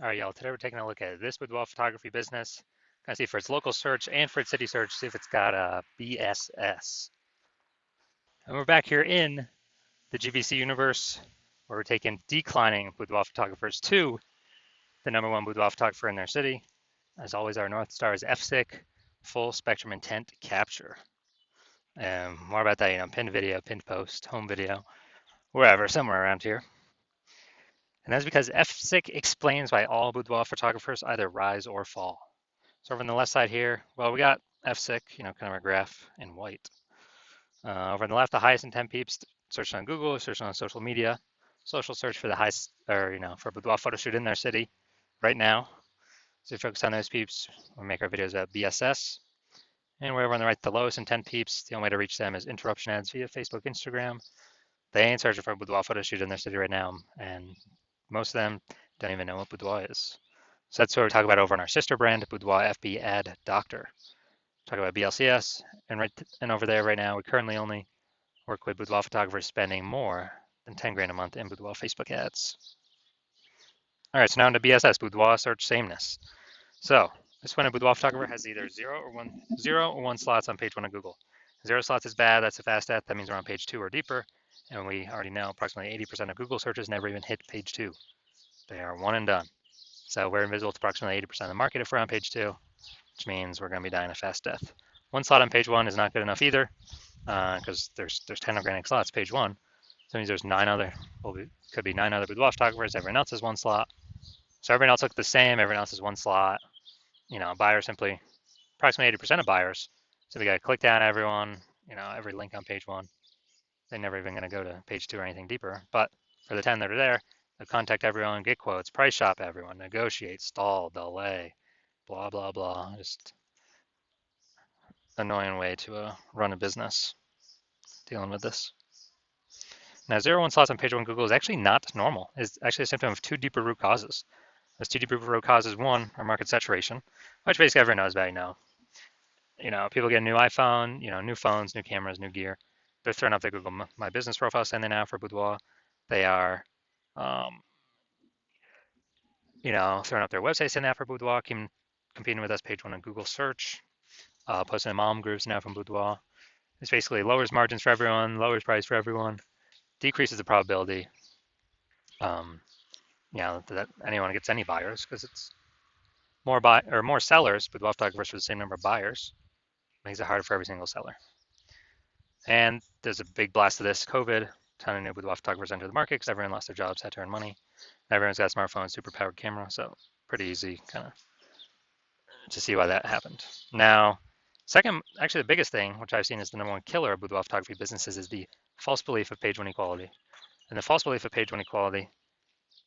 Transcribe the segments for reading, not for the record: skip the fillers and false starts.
All right, y'all. Today we're taking a look at this boudoir photography business. Gonna see for its local search and for its city search, see if it's got a BSS. And we're back here in the GVC universe where we're taking declining boudoir photographers to the #1 boudoir photographer in their city. As always, our North Star is FSIC, full spectrum intent capture. And more about that, pinned video, pinned post, home video, wherever, somewhere around here. And that's because FSIC explains why all boudoir photographers either rise or fall. So over on the left side here, well, we got FSIC, kind of a graph in white. Over on the left, the highest intent peeps searched on Google, searched on social media, social search for the highest, or for a boudoir photo shoot in their city right now. So we focus on those peeps. We make our videos about BSS. And wherever on the right, the lowest intent peeps, the only way to reach them is interruption ads via Facebook, Instagram. They ain't searching for a boudoir photo shoot in their city right now, and most of them don't even know what boudoir is. So that's what we talk about over on our sister brand, Boudoir FB Ad Doctor. Talk about BLCS, and over there right now, we currently only work with boudoir photographers spending more than 10 grand a month in boudoir Facebook ads. All right, so now into BSS, boudoir search sameness. So this one, a boudoir photographer has either zero or one slots on page 1 of Google. 0 slots is bad, that's a fast death, that means we're on page 2 or deeper, and we already know approximately 80% of Google searches never even hit page 2. They are one and done. So we're invisible to approximately 80% of the market if we're on page 2, which means we're going to be dying a fast death. One slot on page 1 is not good enough either, because there's 10 organic slots page 1. So that means there's could be 9 other boudoir photographers. Everyone else is one slot. So everyone else looks the same. Everyone else is one slot. Buyers simply, approximately 80% of buyers. So we got to click down everyone, every link on page 1. They're never even going to go to page 2 or anything deeper. But for the 10 that are there, they'll contact everyone, get quotes, price shop everyone, negotiate, stall, delay, blah, blah, blah. Just annoying way to run a business dealing with this. Now, 0 slots on page 1 Google is actually not normal. It's actually a symptom of 2 deeper root causes. Those 2 deeper root causes, one, are market saturation, which basically everyone knows about, people get a new iPhone, new phones, new cameras, new gear. They're throwing up their Google My Business profile saying now for boudoir. They are, throwing up their website saying that for boudoir, competing with us page 1 on Google search, posting in mom groups now from boudoir. This basically lowers margins for everyone, lowers price for everyone, decreases the probability, that anyone gets any buyers because it's more sellers, boudoir photographers for the same number of buyers. Makes it harder for every single seller. And there's a big blast of this COVID. A ton of new boudoir photographers enter the market because everyone lost their jobs, had to earn money. Everyone's got a smartphone, super powered camera, so pretty easy kind of to see why that happened. Now, second, actually the biggest thing, which I've seen is the #1 killer of boudoir photography businesses, is the false belief of page 1 equality. And the false belief of page 1 equality,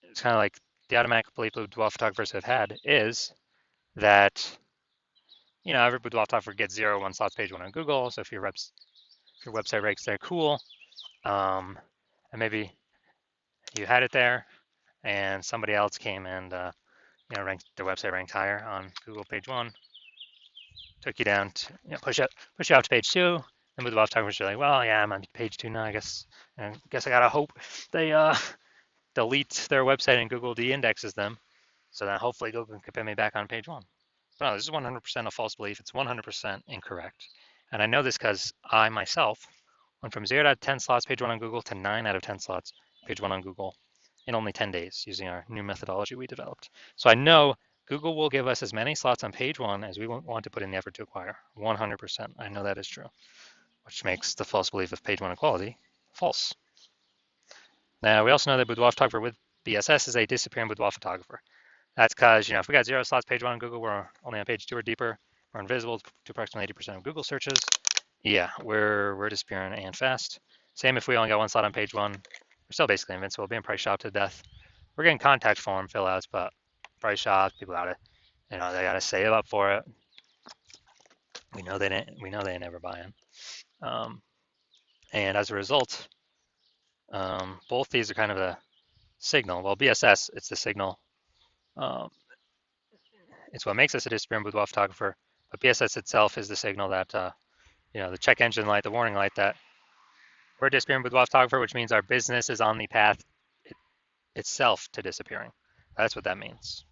it's kind of like the automatic belief boudoir photographers have had is that, every boudoir photographer gets 0 slots page 1 on Google. So if your website ranks there, cool. And maybe you had it there and somebody else came and, ranked their website ranked higher on Google page 1, took you down to, push you out to page 2. And boudoir photographers are like, well, yeah, I'm on page 2 now, I guess I gotta hope they delete their website and Google de-indexes them, so that hopefully Google can put me back on page 1. But no, this is 100% a false belief. It's 100% incorrect. And I know this because I myself went from 0 out of 10 slots page 1 on Google to 9 out of 10 slots page 1 on Google in only 10 days using our new methodology we developed. So I know Google will give us as many slots on page 1 as we want to put in the effort to acquire. 100%. I know that is true, which makes the false belief of page 1 equality false. Now, we also know that boudoir photographer with BSS is a disappearing boudoir photographer. That's because, if we got 0 slots page 1 on Google, we're only on page 2 or deeper, we're invisible to approximately 80% of Google searches. Yeah, we're disappearing and fast. Same if we only got 1 slot on page 1, we're still basically invincible, being price shopped to death. We're getting contact form fill outs, but price shopped, people gotta, they gotta save up for it. We know they ain't never buying. And as a result, both these are kind of the signal. Well, BSS, it's the signal. It's what makes us a disappearing boudoir photographer, but BSS itself is the signal that, the check engine light, the warning light that we're a disappearing boudoir photographer, which means our business is on the path itself to disappearing. That's what that means.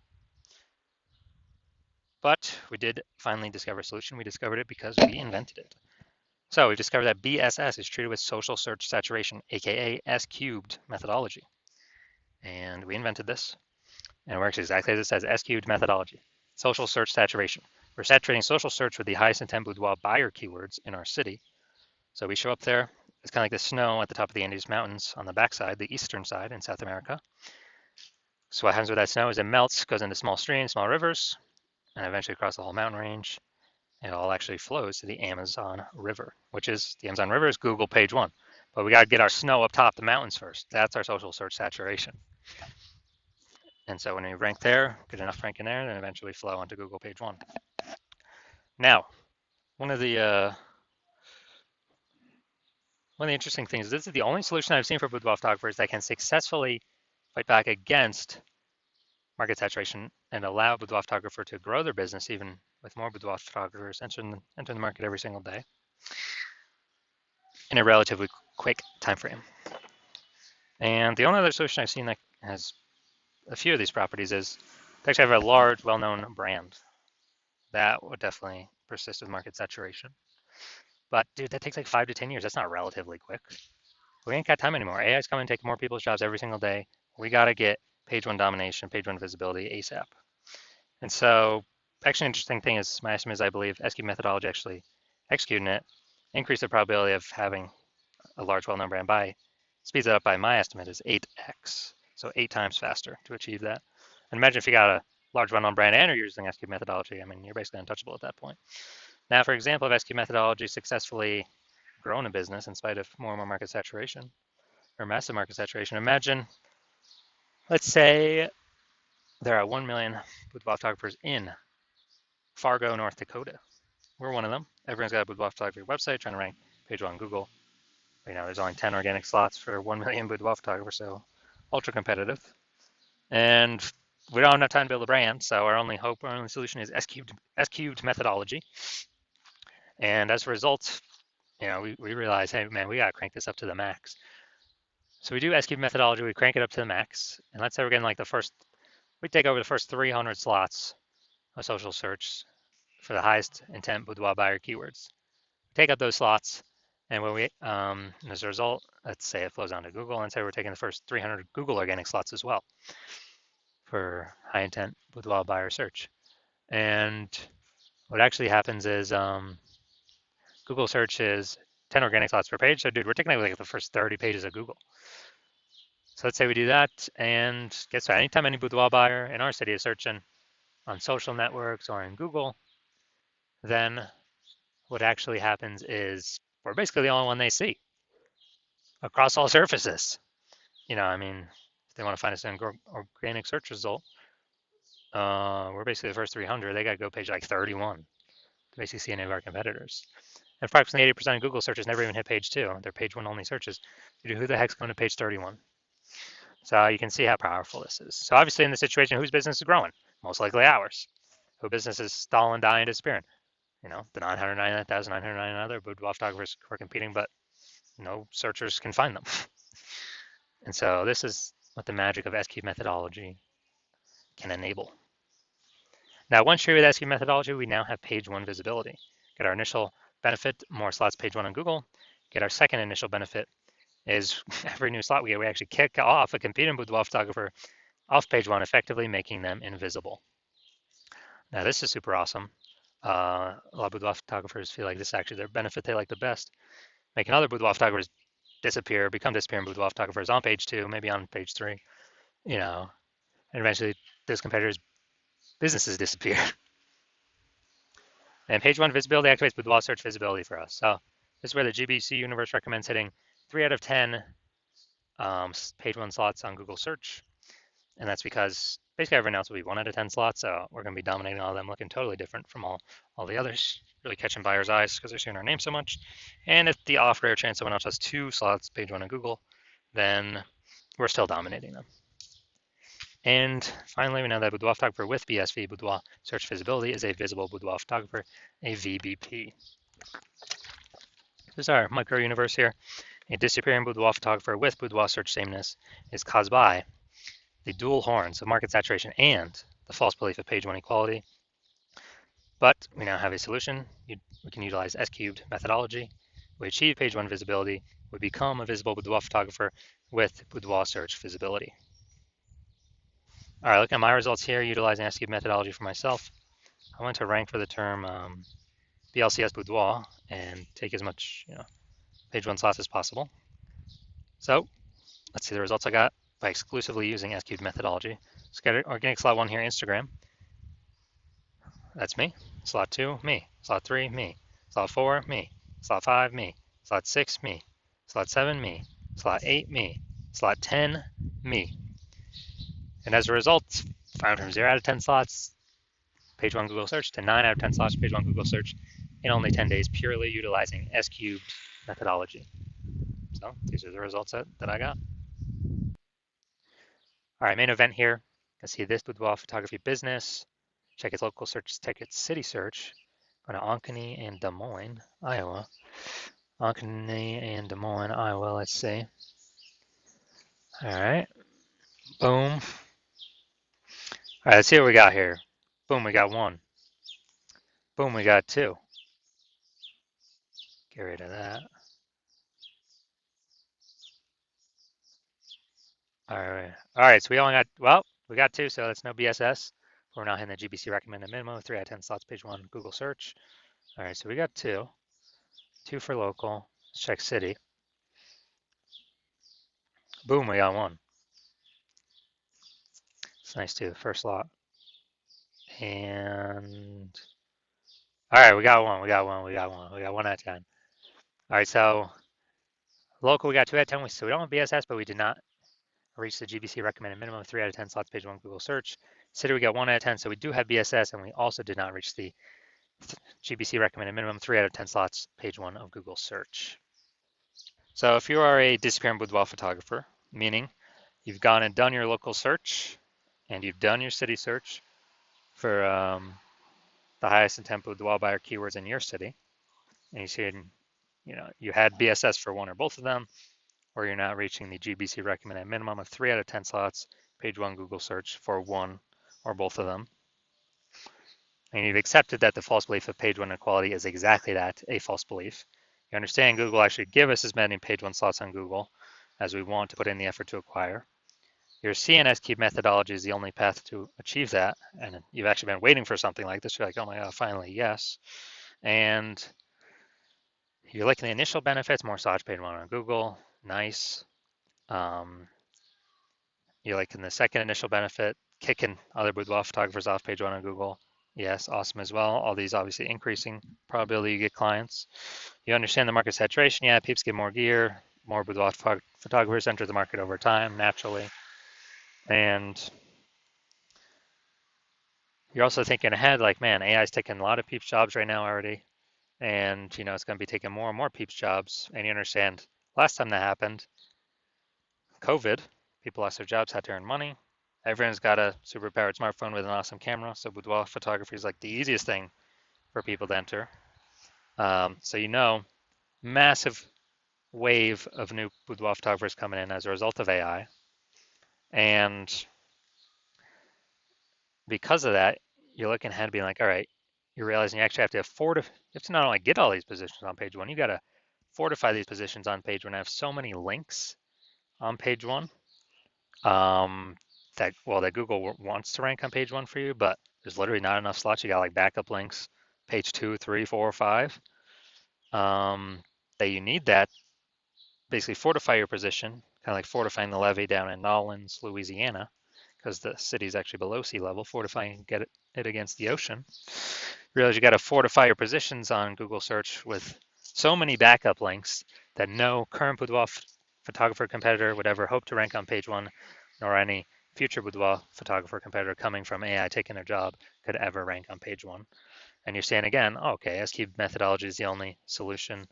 But we did finally discover a solution. We discovered it because we invented it. So we've discovered that BSS is treated with social search saturation, aka S cubed methodology. And we invented this, and it works exactly as it says, S cubed methodology. Social search saturation. We're saturating social search with the highest intent boudoir buyer keywords in our city. So we show up there. It's kind of like the snow at the top of the Andes Mountains on the backside, the eastern side in South America. So what happens with that snow is it melts, goes into small streams, small rivers, and eventually across the whole mountain range. It all actually flows to the Amazon River, which is the Amazon River is Google page one. But we got to get our snow up top the mountains first. That's our social search saturation. And so when we rank there, get enough ranking there, then eventually flow onto Google page one. Now, one of the interesting things, this is the only solution I've seen for boudoir photographers that can successfully fight back against market saturation and allow a boudoir photographer to grow their business even with more boudoir photographers entering the market every single day in a relatively quick time frame. And the only other solution I've seen that has a few of these properties is to actually have a large, well-known brand. That would definitely persist with market saturation. But dude, that takes like 5 to 10 years. That's not relatively quick. We ain't got time anymore. AI is coming to take more people's jobs every single day. We got to get page one domination, page one visibility ASAP. And so, actually, an interesting thing is my estimate is I believe SQ methodology actually executing it increased the probability of having a large, well-known brand by speeds it up by my estimate is 8x, so 8 times faster to achieve that. And imagine if you got a large, well-known brand and you're using SQ methodology. I mean, you're basically untouchable at that point. Now, for example, if SQ methodology successfully grown a business in spite of more and more market saturation or massive market saturation, imagine, let's say there are 1 million boudoir photographers in Fargo, North Dakota. We're one of them. Everyone's got a boudoir photography website trying to rank page one on Google. You know, there's only 10 organic slots for 1 million boudoir photographers, so ultra competitive. And we don't have enough time to build a brand, so our only hope, our only solution is S cubed methodology. And as a result, you know, we realize, hey, man, we got to crank this up to the max. So we do S cubed methodology, we crank it up to the max. And let's say we're getting like we take over the first 300 slots of social search for the highest intent boudoir buyer keywords. Take up those slots, and when we, as a result, let's say it flows onto Google, and say we're taking the first 300 Google organic slots as well for high intent boudoir buyer search. And what actually happens is Google search is 10 organic slots per page. So dude, we're taking like the first 30 pages of Google. So let's say we do that, and guess what? Anytime any boudoir buyer in our city is searching on social networks or in Google, then what actually happens is we're basically the only one they see across all surfaces. You know, I mean, if they want to find us an organic search result, we're basically the first 300. They got to go page like 31 to basically see any of our competitors. And approximately 80% of Google searches never even hit page 2. They're page 1 only searches. Who the heck's going to page 31? So you can see how powerful this is. So obviously in this situation, whose business is growing? Most likely ours. Whose business is stalling, dying, disappearing? You know, the 999,999 other boudoir photographers who are competing, but no searchers can find them. And so this is what the magic of SQ methodology can enable. Now, once you're with SQ methodology, we now have page one visibility. Get our initial benefit, more slots page one on Google. Get our second initial benefit is every new slot we get, we actually kick off a competing boudoir photographer off page one, effectively making them invisible. Now, this is super awesome. A lot of boudoir photographers feel like this is actually their benefit they like the best. Making other boudoir photographers become disappearing boudoir photographers on page 2, maybe on page 3, you know, and eventually those competitors' businesses disappear. And page 1 visibility activates boudoir search visibility for us. So this is where the GBC universe recommends hitting 3 out of 10 page 1 slots on Google search. And that's because basically everyone else will be 1 out of 10 slots, so we're going to be dominating all of them, looking totally different from all the others, really catching buyers' eyes because they're seeing our name so much. And if the off rare chance someone else has 2 slots, page 1 on Google, then we're still dominating them. And finally, we know that boudoir photographer with BSV, boudoir search visibility, is a visible boudoir photographer, a VBP. This is our micro universe here. A disappearing boudoir photographer with boudoir search sameness is caused by the dual horns of market saturation and the false belief of page 1 equality. But we now have a solution. We can utilize S-cubed methodology. We achieve page one visibility. We become a visible boudoir photographer with boudoir search visibility. All right, look at my results here utilizing S-cubed methodology for myself. I went to rank for the term BLCS boudoir and take as much page one slots as possible. So let's see the results I got by exclusively using S-cubed methodology. Let's get organic slot 1 here, Instagram. That's me. Slot 2, me. Slot 3, me. Slot 4, me. Slot 5, me. Slot 6, me. Slot 7, me. Slot 8, me. Slot 10, me. And as a result, found from 0 out of 10 slots, page 1 Google search, to 9 out of 10 slots, page 1 Google search in only 10 days, purely utilizing S-cubed methodology. So these are the results that I got. All right, main event here. You can see this boudoir photography business. Check its local search, check its city search. Go to Ankeny and Des Moines, Iowa. Ankeny and Des Moines, Iowa, let's see. All right, boom. All right, let's see what we got here. Boom, we got 1. Boom, we got 2. Get rid of that. All right, so we only got, well, we got 2, so that's no BSS. We're now hitting the GBC recommended minimum, 3 out of 10 slots, page 1, Google search. All right, so we got 2. 2 for local. Let's check city. Boom, we got 1. It's nice too, first slot. And all right, we got 1. We got 1 out of 10. All right, so local, we got 2 out of 10. So we don't have BSS, but we did not reach the GBC recommended minimum, 3 out of 10 slots, page 1 Google search. City, we got 1 out of 10, so we do have BSS, and we also did not reach the GBC recommended minimum, 3 out of 10 slots, page 1 of Google search. So if you are a disappearing boudoir photographer, meaning you've gone and done your local search and you've done your city search for the highest intent boudoir buyer keywords in your city, and you see, you had BSS for one or both of them, or you're not reaching the GBC recommended minimum of 3 out of 10 slots, page 1 Google search for one or both of them, and you've accepted that the false belief of page 1 inequality is exactly that, a false belief. You understand Google actually give us as many page 1 slots on Google as we want to put in the effort to acquire. Your CNS key methodology is the only path to achieve that, and you've actually been waiting for something like this. You're like, oh my God, finally, yes. And you're liking the initial benefits, more search page 1 on Google, nice. You're liking the second initial benefit, kicking other boudoir photographers off page 1 on Google. Yes, awesome as well. All these obviously increasing probability you get clients. You understand the market saturation. Yeah, peeps get more gear, more boudoir photographers enter the market over time naturally. And you're also thinking ahead, like, man, AI is taking a lot of peeps jobs right now already. And, it's going to be taking more and more peeps jobs. And you understand, last time that happened, COVID, people lost their jobs, had to earn money. Everyone's got a super powered smartphone with an awesome camera. So boudoir photography is like the easiest thing for people to enter. So, massive wave of new boudoir photographers coming in as a result of AI. And because of that, you're looking ahead being like, all right, you're realizing you actually have to not only get all these positions on page 1, you got to fortify these positions on page 1. I have so many links on page 1 that Google wants to rank on page 1 for you, but there's literally not enough slots. You got like backup links, page 2, 3, 4, 5, that you need that basically fortify your position, kind of like fortifying the levee down in Nolens, Louisiana, because the city's actually below sea level, fortifying get it against the ocean. You realize you got to fortify your positions on Google search with so many backup links that no current boudoir photographer competitor would ever hope to rank on page 1, nor any future boudoir photographer competitor coming from AI taking their job could ever rank on page 1. And you're saying again, okay, S-cubed methodology is the only solution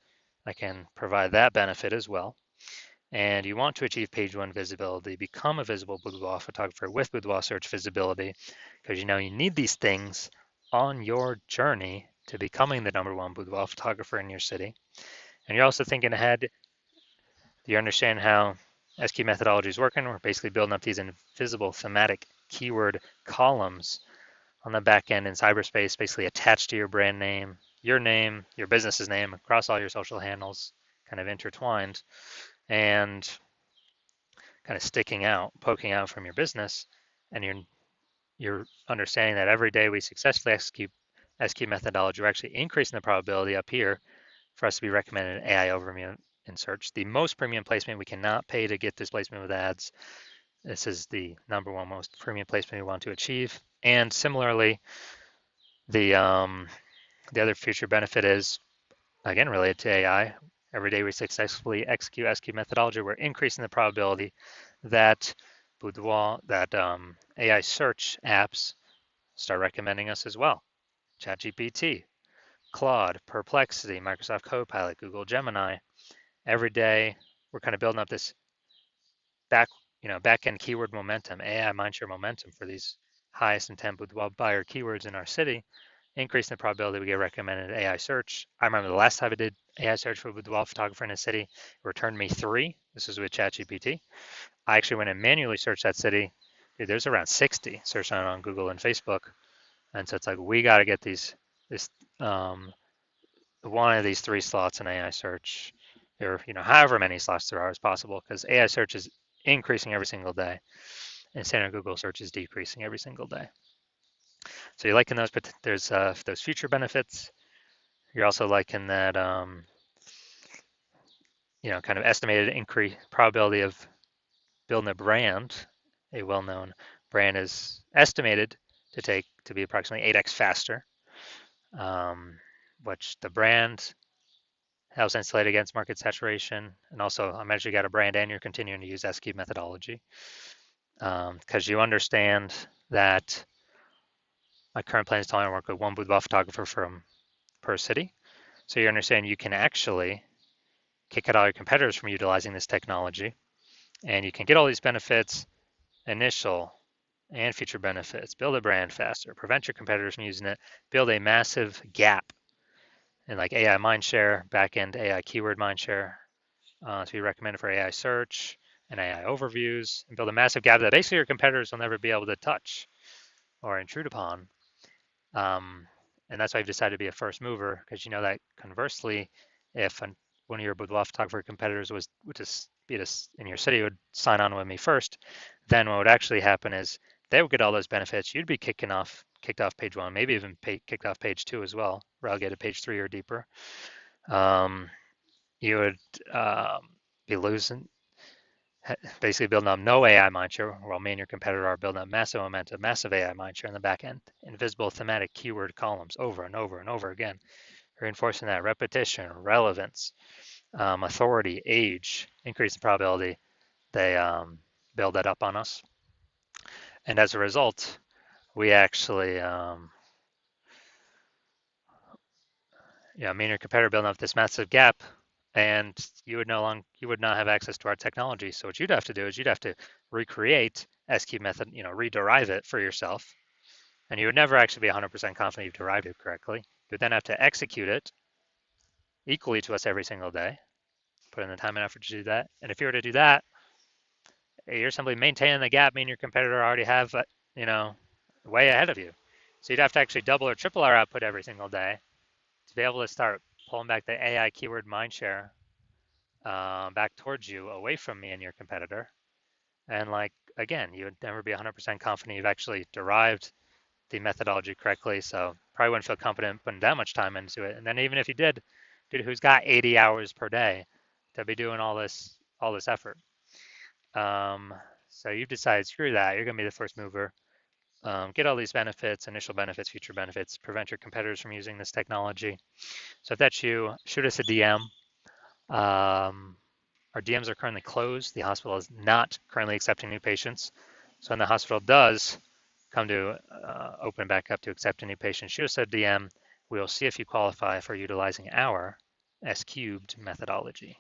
that can provide that benefit as well. And you want to achieve page 1 visibility, become a visible boudoir photographer with boudoir search visibility, because you need these things on your journey to becoming the #1 boudoir photographer in your city. And you're also thinking ahead. Do you understand how S-cubed methodology is working? We're basically building up these invisible thematic keyword columns on the back end in cyberspace, basically attached to your brand name, your business's name across all your social handles, kind of intertwined and kind of sticking out, poking out from your business. And you're understanding that every day we successfully execute methodology, we're actually increasing the probability up here for us to be recommended in AI overview in search. The most premium placement, we cannot pay to get this placement with ads. This is the number one most premium placement we want to achieve. And similarly, the other future benefit is, again, related to AI. Every day we successfully execute methodology, we're increasing the probability that Boudoir, that AI search apps start recommending us as well. ChatGPT, Claude, Perplexity, Microsoft Copilot, Google Gemini. Every day we're kind of building up this back end keyword momentum, AI mindshare momentum for these highest intent Boudoir buyer keywords in our city, increasing the probability we get recommended AI search. I remember the last time I did AI search for Boudoir photographer in a city, it returned me 3. This was with ChatGPT. I actually went and manually searched that city. Dude, there's around 60 searched on Google and Facebook. And so it's like, we got to get this one of these 3 slots in AI search, or however many slots there are as possible, because AI search is increasing every single day, and standard Google search is decreasing every single day. So you're liking those, but there's those future benefits. You're also liking that, kind of estimated increase probability of building a brand. A well-known brand is estimated to be approximately 8x faster, which the brand helps insulate against market saturation. And also, imagine you got a brand and you're continuing to use SQ methodology, because you understand that my current plan is to only work with one boudoir photographer per city. So you understand you can actually kick out all your competitors from utilizing this technology, and you can get all these benefits, initial and future benefits, build a brand faster, prevent your competitors from using it, build a massive gap in like AI mindshare, backend AI keyword mindshare, to be recommended for AI search and AI overviews, and build a massive gap that basically your competitors will never be able to touch or intrude upon. And that's why I've decided to be a first mover, because you know that conversely, if one of your boudoir photographer competitors would just be this in your city would sign on with me first, then what would actually happen is they would get all those benefits. You'd be kicked off page 1, maybe even kicked off page 2 as well, relegated page 3 or deeper. You would be losing, basically building up no AI mindshare, while me and your competitor are building up massive momentum, massive AI mindshare in the back end, invisible thematic keyword columns over and over and over again, reinforcing that repetition, relevance, authority, age, increase in probability they build that up on us. And as a result, we actually, me and your competitor building up this massive gap, and you would not have access to our technology. So what you'd have to do is you'd have to recreate SQ method, rederive it for yourself, and you would never actually be 100% confident you've derived it correctly. You would then have to execute it equally to us every single day, put in the time and effort to do that. And if you were to do that, you're simply maintaining the gap, meaning your competitor already have, way ahead of you. So you'd have to actually double or triple our output every single day to be able to start pulling back the AI keyword mindshare back towards you, away from me and your competitor. And again, you would never be 100% confident you've actually derived the methodology correctly. So probably wouldn't feel confident putting that much time into it. And then even if you did, dude, who's got 80 hours per day to be doing all this effort? So you've decided, screw that, you're gonna be the first mover. Get all these benefits, initial benefits, future benefits, prevent your competitors from using this technology. So if that's you, shoot us a DM. Our DMs are currently closed. The hospital is not currently accepting new patients. So when the hospital does come to open back up to accept a new patient, shoot us a DM. We'll see if you qualify for utilizing our S cubed methodology.